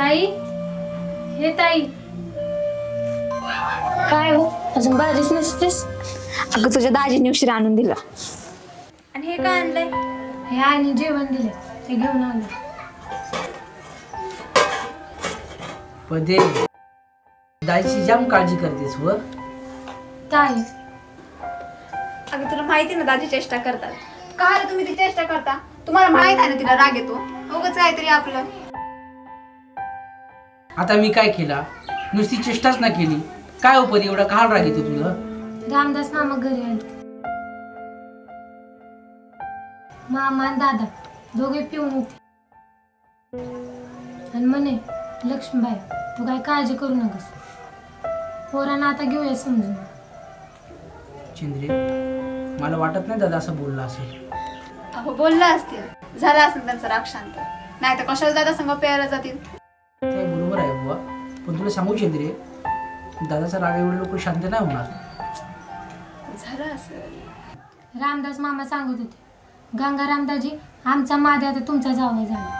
ताई, हे ताई, काय हो अजून बारीच नसतेस. अगं तुझ्या दाजीने उशीर आणून दिला. आणि हे काय आणलंय? हे आणि जेवण दिले ते घेऊन आले. पदे दाईची जाम काळजी करतेस व ताई, अगं तुला माहिती ना दाजी चेष्टा करतात. का रे तुम्ही ती चेष्टा करता? तुम्हाला माहित आहे ना तिला राग येतो. उगाच काहीतरी आपलं. आता मी काय केला, नुसती चेष्टाच ना केली. काय हो पदे एवढा काळ राग येतो तुला? रामदास मामा घरी आले. मामा आणि दादा दोघे पिऊन होते आणि म्हणे, लक्ष्मीबाई तू काय काळजी करू नकोस, पोरांना आता घेऊया समजून. चंद्रे, मला वाटत नाही दादा असं बोलला असेल. अहो बोलला असतील, झाला असेल त्यांचा राग शांत. नाही तर कशाला दादा संग प्यायला जातील. ते बरोबर आहे बुवा, पण तुला सांगू चंद्रे, दादाचा राग एवढे लोक शांत नाही होणार. झालं असेल. रामदास मामा सांगत होते, गंगाराम दाजी आमचा मादे आता तुमचा जावई झाला.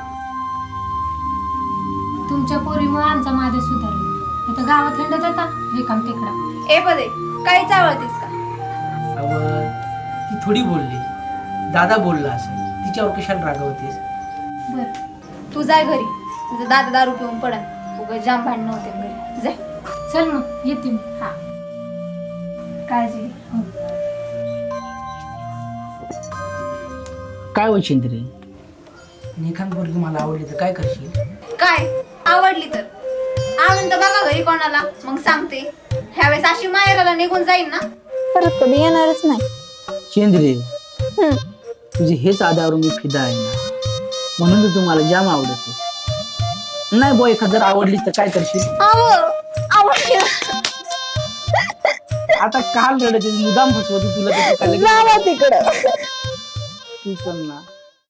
तुमच्या पोरीमुळे आमचा मादे सुधारला. आता गावात हिंडत होता रिकाम टेकडा. ए पदे काही चावळतीस का? अव ती थोडी बोलली, दादा बोलला असेल, तिच्यावर कशाला रागवतेस? बर तू जाय घरी. तुझा दादा दारू पिऊन पडन. उगाच जाम भांडणं होते घरी. जाय. चल मग येते मी. हा काळजी घे. हो. काय हो चंद्रे, एखाद पोरगी मला आवडली तर काय करशील? काय आवडली तर आणून तर बघा घरी कोणाला, मग सांगते. ह्यावेळेस अशी माहेराला निघून जाईल ना, परत कधी येणारच नाही. चंद्रे, तुझे हेच आधारून मी फिदा आहे ना, म्हणून तर तुम्हाला जाम आवडतेस. नाही बॉय, एखाद जर आवडलीस तर काय करशील? आवडली. आता काल रडत मुदाम फसवतो तुला. जावा तिकडं. तू पण ना